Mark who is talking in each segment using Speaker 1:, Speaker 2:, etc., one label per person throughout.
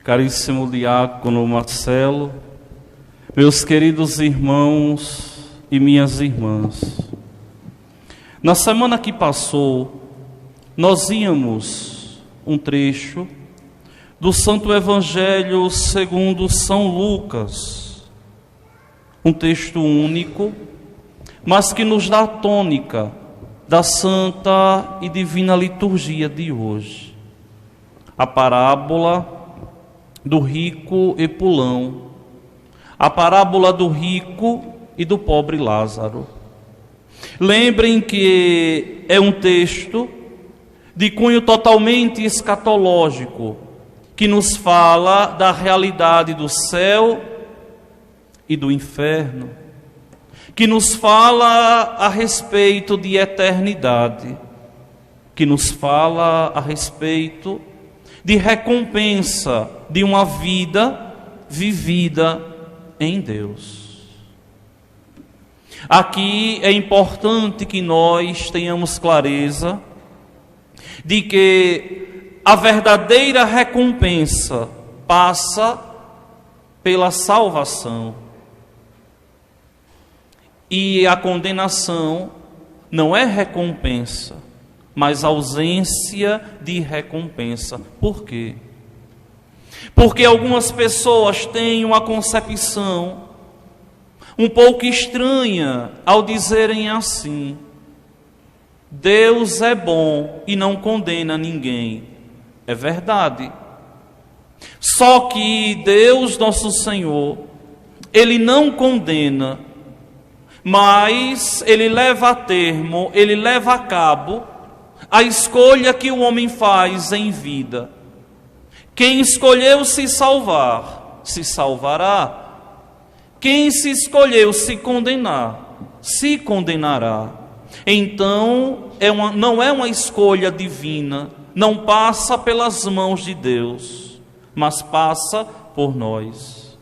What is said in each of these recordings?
Speaker 1: caríssimo diácono Marcelo, meus queridos irmãos e minhas irmãs. Na semana que passou, nós íamos um trecho do Santo Evangelho segundo São Lucas, um texto único, mas que nos dá a tônica da santa e divina liturgia de hoje. A parábola do rico e pulão, a parábola do rico e do pobre Lázaro. Lembrem que é um texto de cunho totalmente escatológico, que nos fala da realidade do céu e do inferno, que nos fala a respeito de eternidade, que nos fala a respeito de recompensa de uma vida vivida em Deus. Aqui é importante que nós tenhamos clareza de que a verdadeira recompensa passa pela salvação e a condenação não é recompensa, mas ausência de recompensa. Por quê? Porque algumas pessoas têm uma concepção um pouco estranha ao dizerem assim: Deus é bom e não condena ninguém. É verdade. Só que Deus, nosso Senhor, Ele não condena, mas Ele leva a termo, Ele leva a cabo a escolha que o homem faz em vida. Quem escolheu se salvar, se salvará. Quem se escolheu se condenar, se condenará. Então, não é uma escolha divina, não passa pelas mãos de Deus, mas passa por nós.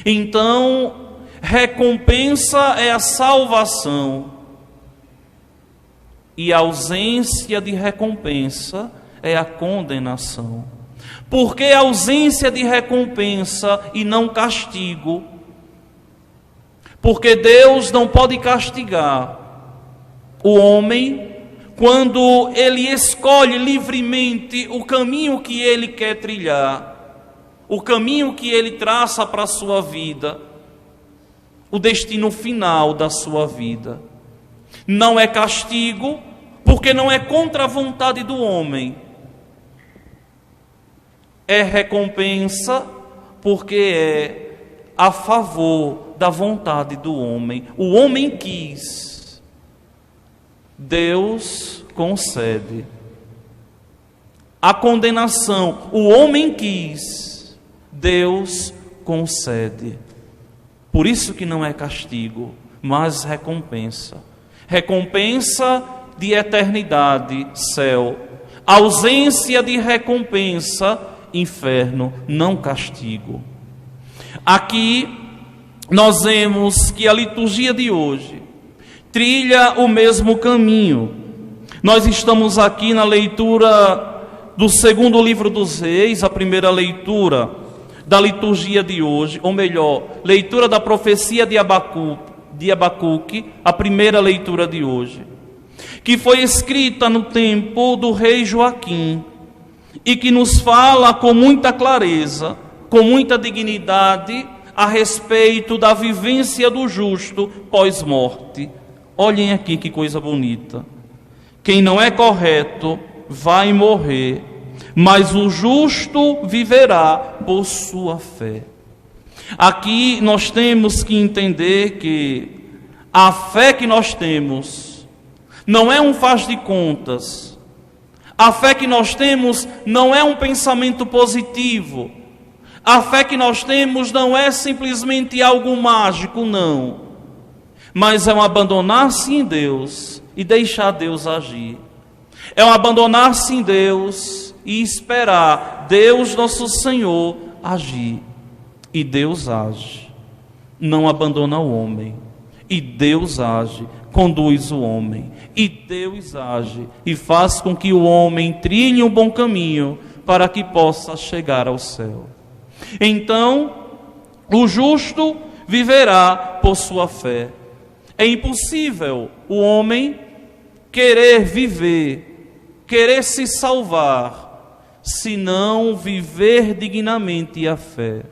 Speaker 1: Então, recompensa é a salvação, e a ausência de recompensa é a condenação. Por que ausência de recompensa e não castigo? Porque Deus não pode castigar o homem quando ele escolhe livremente o caminho que ele quer trilhar, o caminho que ele traça para a sua vida, o destino final da sua vida. Não é castigo, porque não é contra a vontade do homem. É recompensa, porque é a favor da vontade do homem. O homem quis, Deus concede. A condenação, o homem quis, Deus concede. Por isso que não é castigo, mas recompensa. Recompensa de eternidade, céu. Ausência de recompensa, inferno, não castigo. Aqui nós vemos que a liturgia de hoje trilha o mesmo caminho. Nós estamos aqui na leitura do segundo livro dos Reis, a primeira leitura da liturgia de hoje, ou melhor, leitura da profecia de Abacuque, a primeira leitura de hoje, que foi escrita no tempo do rei Joaquim e que nos fala com muita clareza, com muita dignidade, a respeito da vivência do justo pós-morte. Olhem aqui que coisa bonita. Quem não é correto vai morrer, mas o justo viverá por sua fé. Aqui nós temos que entender que a fé que nós temos não é um faz de contas. A fé que nós temos não é um pensamento positivo. A fé que nós temos não é simplesmente algo mágico, não. Mas é um abandonar-se em Deus e deixar Deus agir. É um abandonar-se em Deus e esperar Deus, nosso Senhor, agir. E Deus age. Não abandona o homem. E Deus age, conduz o homem. E Deus age e faz com que o homem trilhe um bom caminho para que possa chegar ao céu. Então, o justo viverá por sua fé. É impossível o homem querer viver, querer se salvar, se não viver dignamente a fé.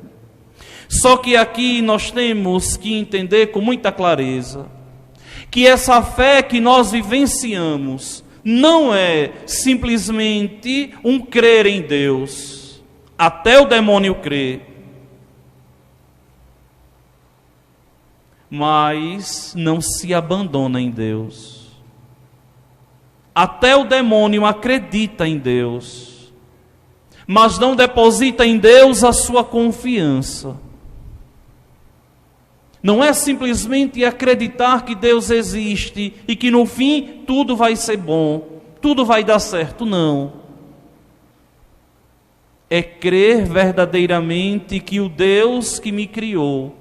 Speaker 1: Só que aqui nós temos que entender com muita clareza que essa fé que nós vivenciamos não é simplesmente um crer em Deus. Até o demônio crê. Mas não se abandona em Deus. Até o demônio acredita em Deus, mas não deposita em Deus a sua confiança. Não é simplesmente acreditar que Deus existe e que no fim tudo vai ser bom, tudo vai dar certo, não. É crer verdadeiramente que o Deus que me criou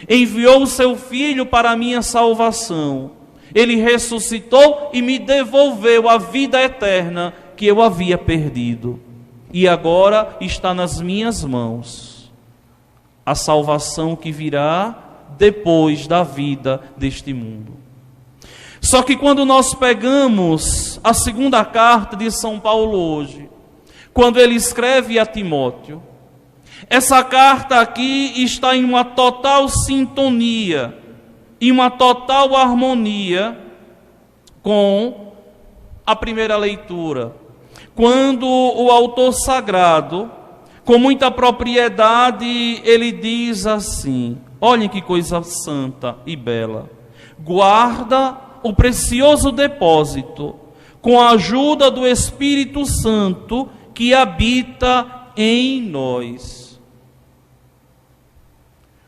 Speaker 1: enviou o seu Filho para a minha salvação. Ele ressuscitou e me devolveu a vida eterna que eu havia perdido. E agora está nas minhas mãos a salvação que virá depois da vida deste mundo. Só que quando nós pegamos a segunda carta de São Paulo hoje, quando ele escreve a Timóteo, essa carta aqui está em uma total sintonia, em uma total harmonia com a primeira leitura. Quando o autor sagrado, com muita propriedade, ele diz assim: olhem que coisa santa e bela. Guarda o precioso depósito com a ajuda do Espírito Santo que habita em nós.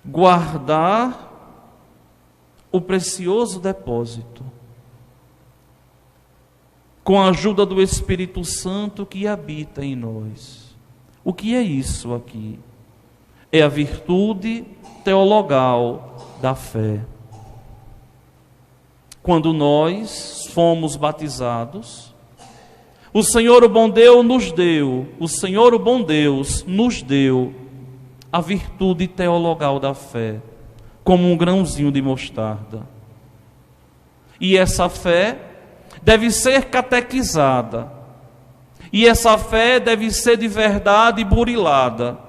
Speaker 1: Guardar o precioso depósito com a ajuda do Espírito Santo que habita em nós. O que é isso aqui? É a virtude teologal da fé. Quando nós fomos batizados, o Senhor o bom Deus nos deu a virtude teologal da fé, como um grãozinho de mostarda. E essa fé deve ser catequizada, e essa fé deve ser de verdade burilada,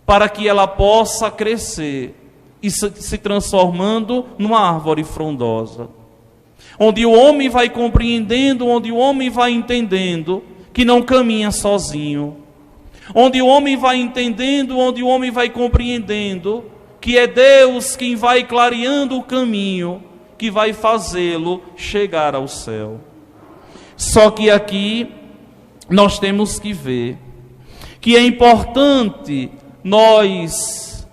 Speaker 1: para que ela possa crescer e se transformando numa árvore frondosa, onde o homem vai compreendendo, onde o homem vai entendendo que não caminha sozinho, onde o homem vai entendendo, onde o homem vai compreendendo que é Deus quem vai clareando o caminho que vai fazê-lo chegar ao céu. Só que aqui nós temos que ver que é importante nós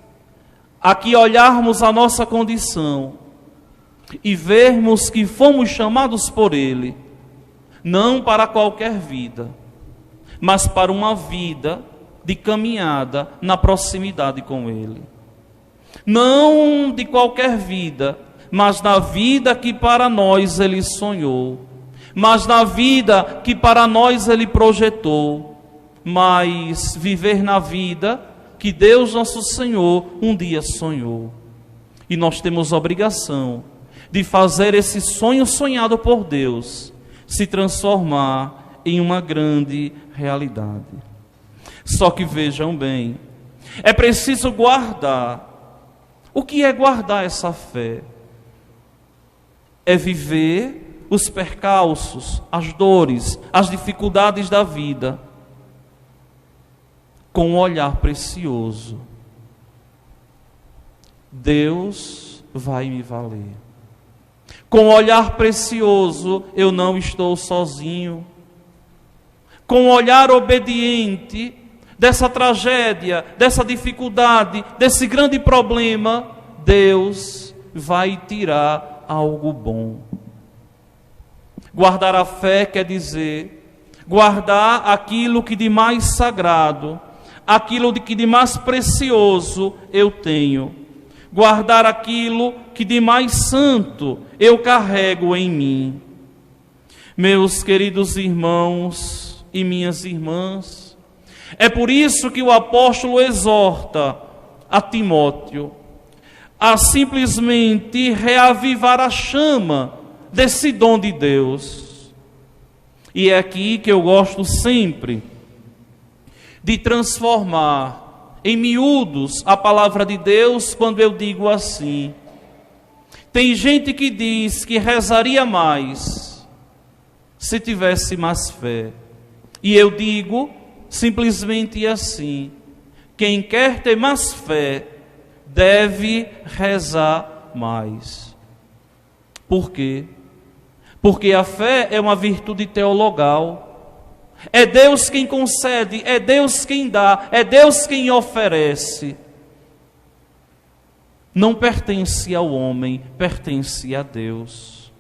Speaker 1: aqui olharmos a nossa condição e vermos que fomos chamados por Ele, não para qualquer vida, mas para uma vida de caminhada na proximidade com Ele. Não de qualquer vida, mas na vida que para nós Ele sonhou, mas na vida que para nós Ele projetou, mas viver na vida que Deus nosso Senhor um dia sonhou. E nós temos obrigação de fazer esse sonho sonhado por Deus se transformar em uma grande realidade. Só que vejam bem, é preciso guardar. O que é guardar essa fé? É viver os percalços, as dores, as dificuldades da vida com um olhar precioso. Deus vai me valer. Com um olhar precioso, eu não estou sozinho. Com um olhar obediente dessa tragédia, dessa dificuldade, desse grande problema, Deus vai tirar algo bom. Guardar a fé quer dizer guardar aquilo que de mais sagrado, aquilo que de mais precioso eu tenho. Guardar aquilo que de mais santo eu carrego em mim. Meus queridos irmãos e minhas irmãs, É por isso que o apóstolo exorta a Timóteo a simplesmente reavivar a chama desse dom de Deus. E é aqui que eu gosto sempre de transformar em miúdos a palavra de Deus quando eu digo assim. Tem gente que diz que rezaria mais se tivesse mais fé. E eu digo simplesmente assim: quem quer ter mais fé deve rezar mais. Por quê? Porque a fé é uma virtude teologal. É Deus quem concede, é Deus quem dá, é Deus quem oferece. Não pertence ao homem, pertence a Deus.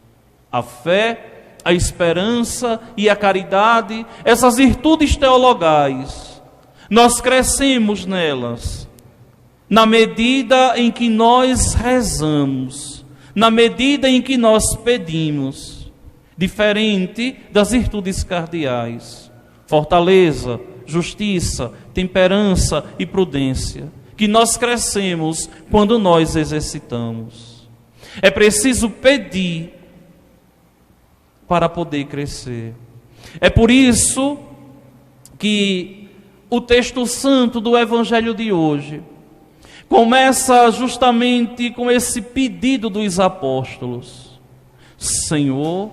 Speaker 1: A fé, a esperança e a caridade, essas virtudes teologais, nós crescemos nelas na medida em que nós rezamos, na medida em que nós pedimos, diferente das virtudes cardeais, fortaleza, justiça, temperança e prudência, que nós crescemos quando nós exercitamos. É preciso pedir para poder crescer. É por isso que o texto santo do Evangelho de hoje começa justamente com esse pedido dos apóstolos: Senhor,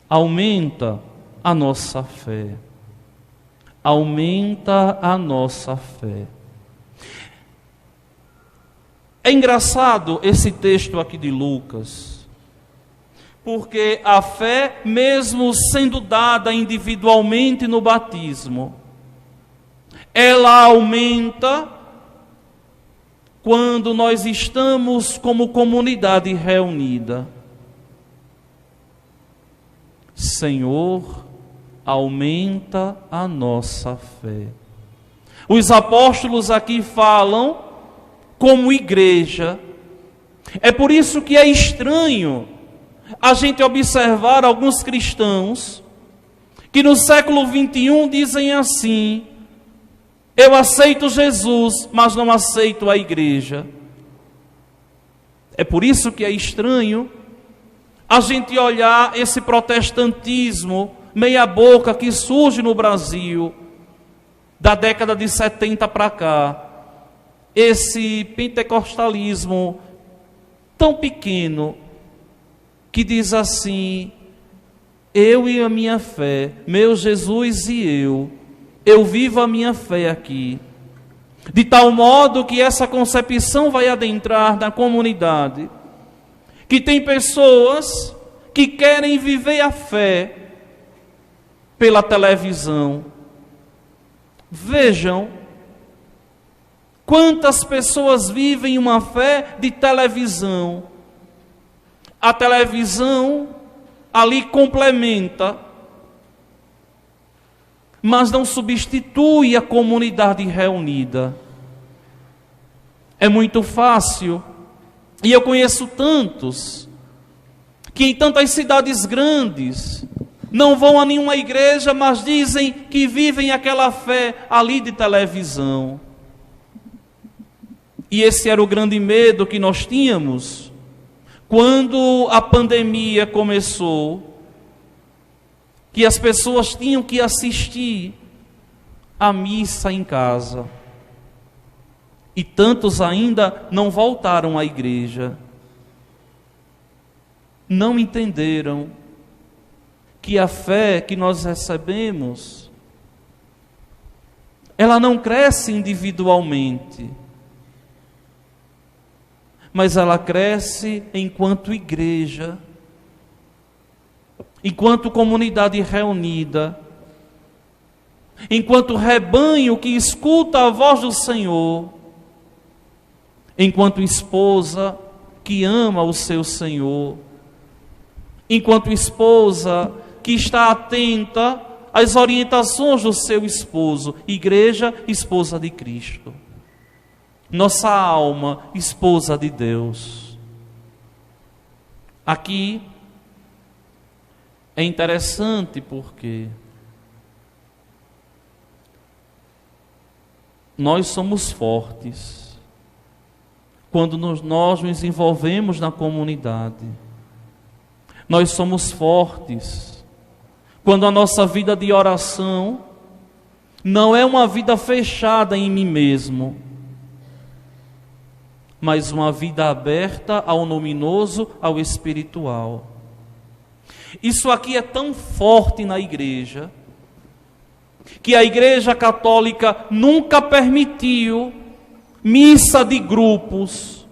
Speaker 1: aumenta a nossa fé. Aumenta a nossa fé. É engraçado esse texto aqui de Lucas, porque a fé, mesmo sendo dada individualmente no batismo, ela aumenta quando nós estamos como comunidade reunida. Senhor, aumenta a nossa fé. Os apóstolos aqui falam como igreja. É por isso que é estranho a gente observar alguns cristãos que no século 21 dizem assim: eu aceito Jesus, mas não aceito a igreja. É por isso que é estranho a gente olhar esse protestantismo meia boca que surge no Brasil da década de 70 para cá. Esse pentecostalismo tão pequeno que diz assim: eu e a minha fé, meu Jesus e eu vivo a minha fé aqui. De tal modo que essa concepção vai adentrar na comunidade, que tem pessoas que querem viver a fé pela televisão. Vejam quantas pessoas vivem uma fé de televisão. A televisão ali complementa, mas não substitui a comunidade reunida. É muito fácil, e eu conheço tantos, que em tantas cidades grandes não vão a nenhuma igreja, mas dizem que vivem aquela fé ali de televisão. E esse era o grande medo que nós tínhamos quando a pandemia começou, que as pessoas tinham que assistir a missa em casa. E tantos ainda não voltaram à igreja. Não entenderam que a fé que nós recebemos, ela não cresce individualmente, mas ela cresce enquanto igreja, enquanto comunidade reunida, enquanto rebanho que escuta a voz do Senhor, enquanto esposa que ama o seu Senhor, enquanto esposa que está atenta às orientações do seu esposo. Igreja, esposa de Cristo. Nossa alma, esposa de Deus. Aqui é interessante porque nós somos fortes quando nós nos envolvemos na comunidade. Nós somos fortes quando a nossa vida de oração não é uma vida fechada em mim mesmo, mas uma vida aberta ao luminoso, ao espiritual. Isso aqui é tão forte na igreja, que a Igreja Católica nunca permitiu missa de grupos.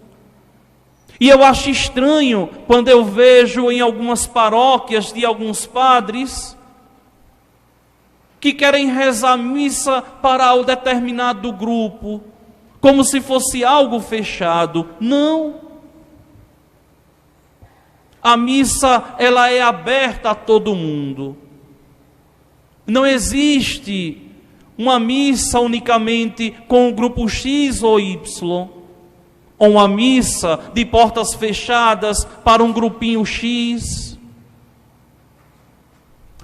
Speaker 1: E eu acho estranho quando eu vejo em algumas paróquias de alguns padres que querem rezar missa para o determinado grupo, como se fosse algo fechado. Não. A missa, ela é aberta a todo mundo. Não existe uma missa unicamente com o grupo X ou Y, ou uma missa de portas fechadas para um grupinho X,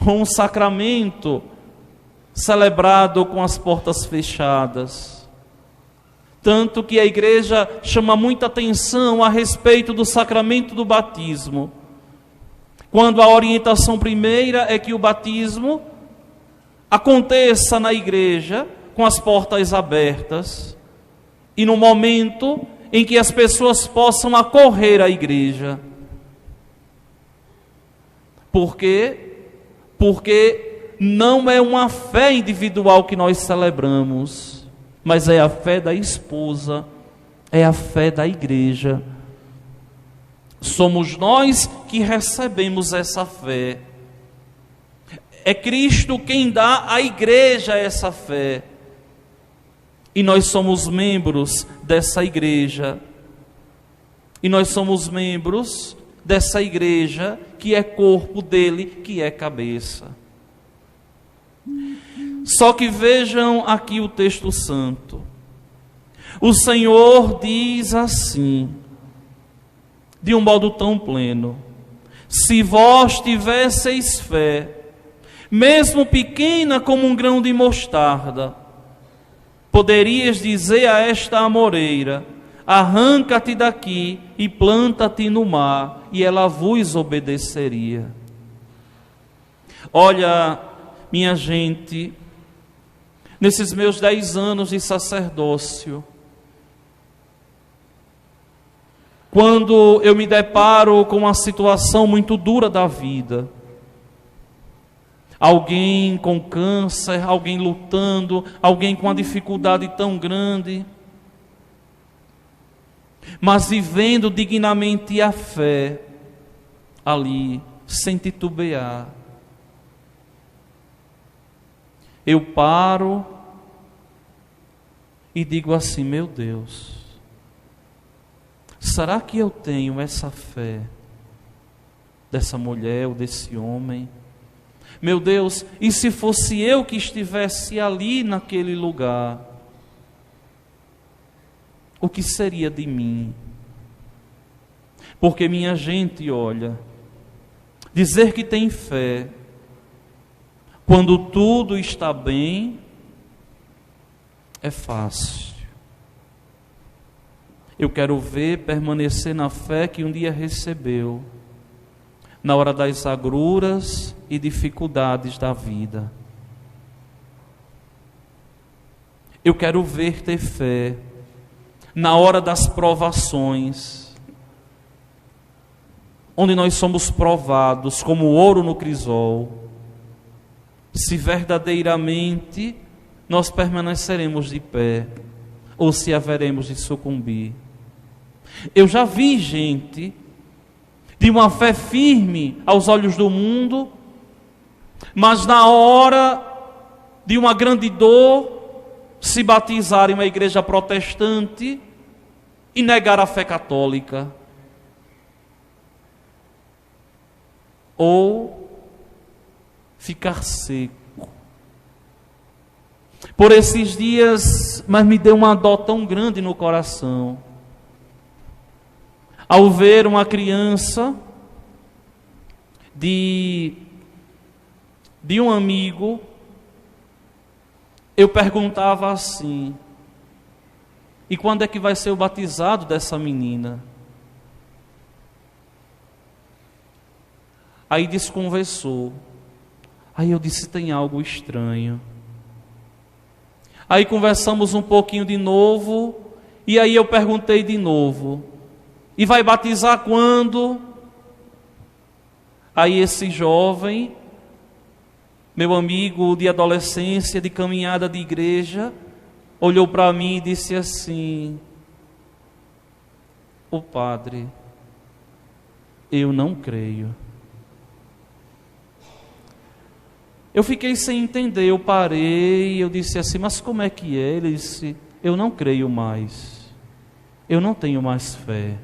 Speaker 1: ou um sacramento celebrado com as portas fechadas. Tanto que a igreja chama muita atenção a respeito do sacramento do batismo, quando a orientação primeira é que o batismo aconteça na igreja com as portas abertas e no momento em que as pessoas possam acorrer à igreja. Por quê? Porque não é uma fé individual que nós celebramos, mas é a fé da esposa, é a fé da igreja. Somos nós que recebemos essa fé. É Cristo quem dá à igreja essa fé. E nós somos membros dessa igreja. E nós somos membros dessa igreja que é corpo dele, que é cabeça. Só que vejam aqui o texto santo. O Senhor diz assim, de um modo tão pleno: se vós tivesseis fé, mesmo pequena como um grão de mostarda, poderias dizer a esta amoreira: arranca-te daqui e planta-te no mar, e ela vos obedeceria. Olha, minha gente, nesses meus 10 anos de sacerdócio, quando eu me deparo com uma situação muito dura da vida, alguém com câncer, alguém lutando, alguém com uma dificuldade tão grande, mas vivendo dignamente a fé ali, sem titubear, eu paro e digo assim: meu Deus, será que eu tenho essa fé dessa mulher ou desse homem? Meu Deus, e se fosse eu que estivesse ali naquele lugar, o que seria de mim? Porque, minha gente, olha, dizer que tem fé quando tudo está bem é fácil. Eu quero ver permanecer na fé que um dia recebeu, na hora das agruras e dificuldades da vida. Eu quero ver ter fé na hora das provações, onde nós somos provados como ouro no crisol, se verdadeiramente nós permaneceremos de pé ou se haveremos de sucumbir. Eu já vi gente de uma fé firme aos olhos do mundo, mas na hora de uma grande dor, se batizar em uma igreja protestante e negar a fé católica. Ou ficar seco. Por esses dias, mas me deu uma dó tão grande no coração, ao ver uma criança de um amigo. Eu perguntava assim: E quando é que vai ser o batizado dessa menina? Aí desconversou. Aí eu disse, tem algo estranho. Aí conversamos um pouquinho de novo, e aí eu perguntei de novo, e vai batizar quando? Aí esse jovem, meu amigo de adolescência, de caminhada de igreja, olhou para mim e disse assim: "Ô padre, eu não creio." Eu fiquei sem entender, eu parei, eu disse assim, mas como é que é? Ele disse, eu não creio mais, eu não tenho mais fé.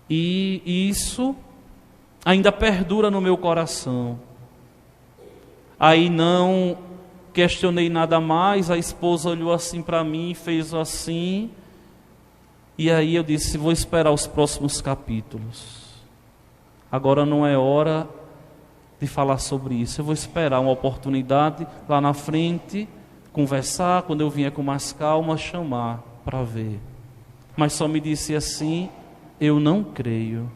Speaker 1: E isso ainda perdura no meu coração. Aí não questionei nada mais, a esposa olhou assim para mim, fez assim. E aí eu disse, vou esperar os próximos capítulos. Agora não é hora de falar sobre isso. Eu vou esperar uma oportunidade lá na frente, conversar, quando eu vier com mais calma, chamar para ver. Mas só me disse assim, eu não creio.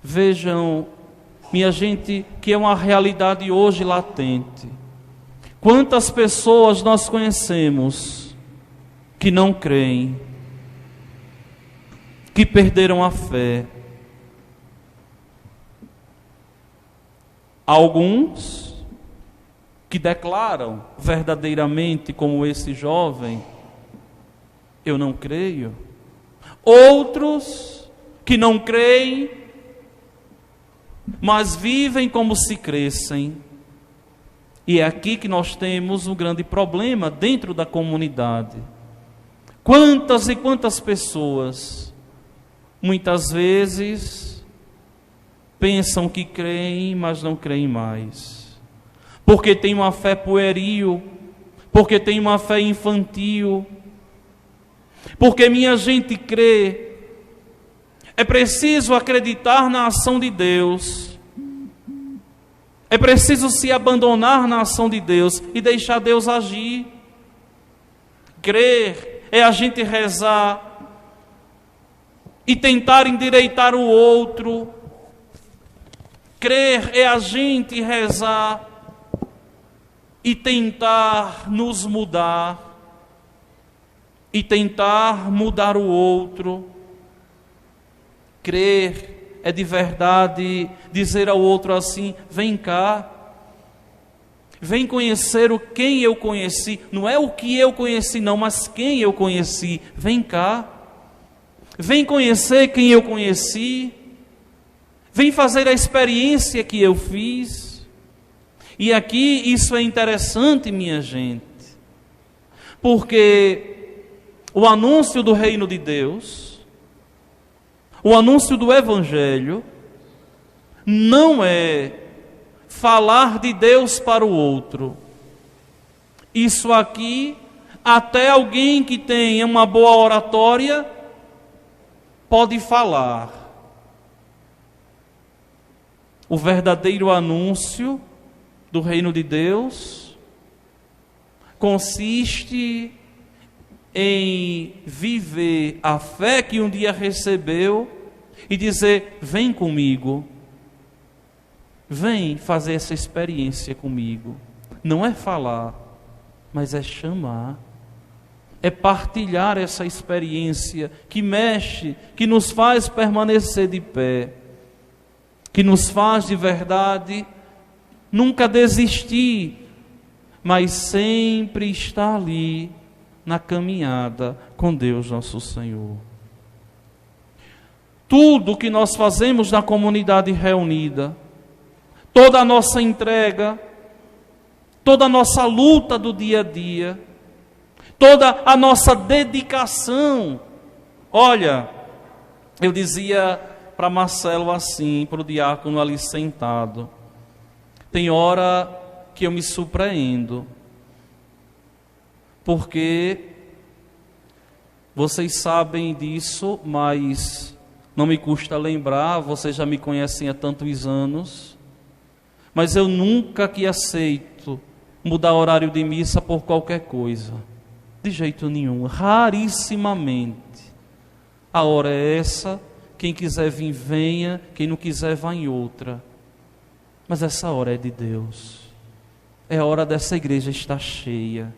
Speaker 1: Vejam, minha gente, que é uma realidade hoje latente. Quantas pessoas nós conhecemos que não creem, que perderam a fé. Alguns que declaram verdadeiramente, como esse jovem, eu não creio. Outros que não creem, mas vivem como se crescem. E é aqui que nós temos um grande problema dentro da comunidade. Quantas e quantas pessoas, muitas vezes, pensam que creem, mas não creem mais. Porque tem uma fé pueril, porque tem uma fé infantil. Porque minha gente crê, é preciso acreditar na ação de Deus. É preciso se abandonar na ação de Deus e deixar Deus agir. Crer é a gente rezar e tentar endireitar o outro. Crer é a gente rezar e tentar nos mudar e tentar mudar o outro. Crer é de verdade dizer ao outro assim, vem cá, vem conhecer quem eu conheci, não é o que eu conheci não, mas quem eu conheci, vem cá, vem conhecer quem eu conheci, vem fazer a experiência que eu fiz. E aqui isso é interessante, minha gente, porque o anúncio do reino de Deus, o anúncio do Evangelho, não é falar de Deus para o outro. Isso aqui, até alguém que tenha uma boa oratória, pode falar. O verdadeiro anúncio do reino de Deus consiste em viver a fé que um dia recebeu e dizer, vem comigo, vem fazer essa experiência comigo. Não é falar, mas é chamar, é partilhar essa experiência que mexe, que nos faz permanecer de pé, que nos faz de verdade nunca desistir, mas sempre estar ali na caminhada com Deus nosso Senhor. Tudo que nós fazemos na comunidade reunida, toda a nossa entrega, toda a nossa luta do dia a dia, toda a nossa dedicação. Olha, eu dizia para Marcelo assim, para o diácono ali sentado, tem hora que eu me surpreendo, porque vocês sabem disso, mas não me custa lembrar, vocês já me conhecem há tantos anos, Mas eu nunca que aceito mudar horário de missa por qualquer coisa. De jeito nenhum, rarissimamente. A hora é essa, quem quiser vir venha, quem não quiser vá em outra. Mas essa hora é de Deus. É a hora dessa igreja estar cheia.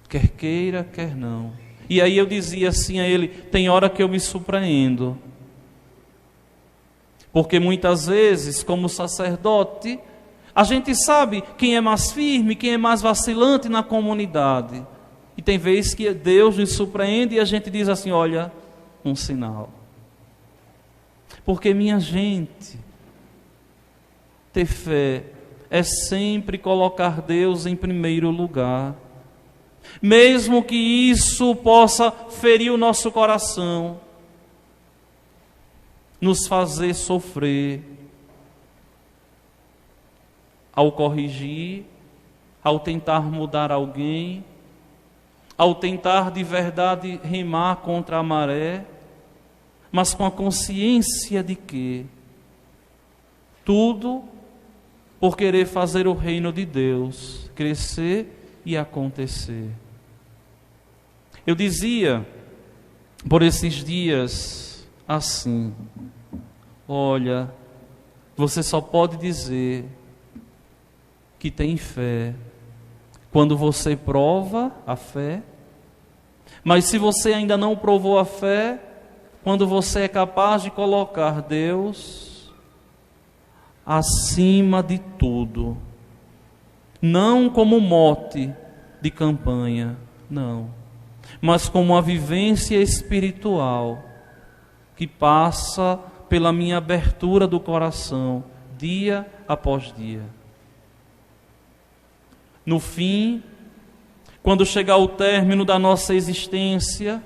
Speaker 1: Quer queira, quer não. E aí eu dizia assim a ele, tem hora que eu me surpreendo. Porque muitas vezes, como sacerdote, a gente sabe quem é mais firme, quem é mais vacilante na comunidade. E tem vezes que Deus nos surpreende e a gente diz assim, olha, um sinal. Porque, minha gente, ter fé é sempre colocar Deus em primeiro lugar. Mesmo que isso possa ferir o nosso coração, nos fazer sofrer, ao corrigir, ao tentar mudar alguém, ao tentar de verdade remar contra a maré, mas com a consciência de que tudo por querer fazer o reino de Deus crescer e acontecer. Eu dizia por esses dias assim, olha, você só pode dizer que tem fé quando você prova a fé, mas se você ainda não provou a fé, quando você é capaz de colocar Deus acima de tudo, não como mote de campanha, não, mas como uma vivência espiritual que passa pela minha abertura do coração, dia após dia. No fim, quando chegar o término da nossa existência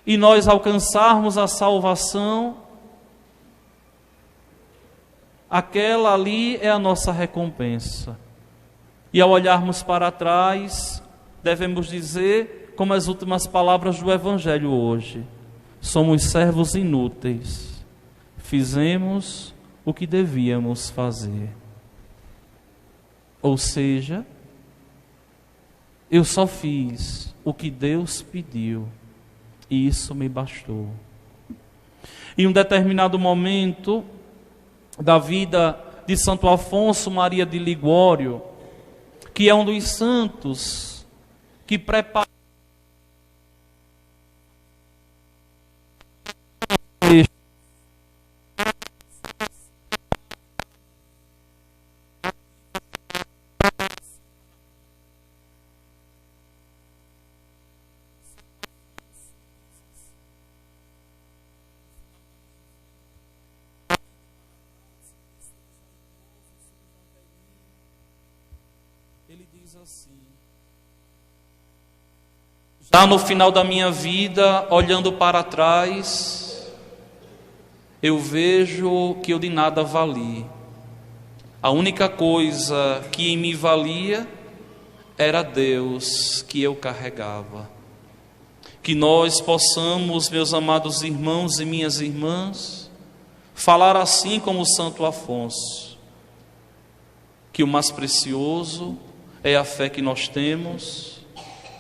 Speaker 1: e nós alcançarmos a salvação, aquela ali é a nossa recompensa. E ao olharmos para trás, devemos dizer, como as últimas palavras do Evangelho hoje, somos servos inúteis, fizemos o que devíamos fazer. Ou seja, eu só fiz o que Deus pediu e isso me bastou. Em um determinado momento da vida de Santo Afonso Maria de Ligório, que é um dos santos que prepara assim, já no final da minha vida, olhando para trás, eu vejo que eu de nada vali. A única coisa que em mim valia era Deus que eu carregava. Que nós possamos, meus amados irmãos e minhas irmãs, falar assim como Santo Afonso, que o mais precioso é a fé que nós temos,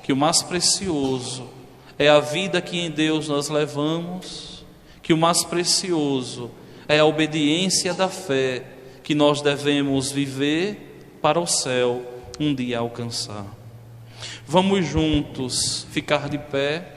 Speaker 1: que o mais precioso é a vida que em Deus nós levamos, que o mais precioso é a obediência da fé que nós devemos viver para o céu um dia alcançar. Vamos juntos ficar de pé.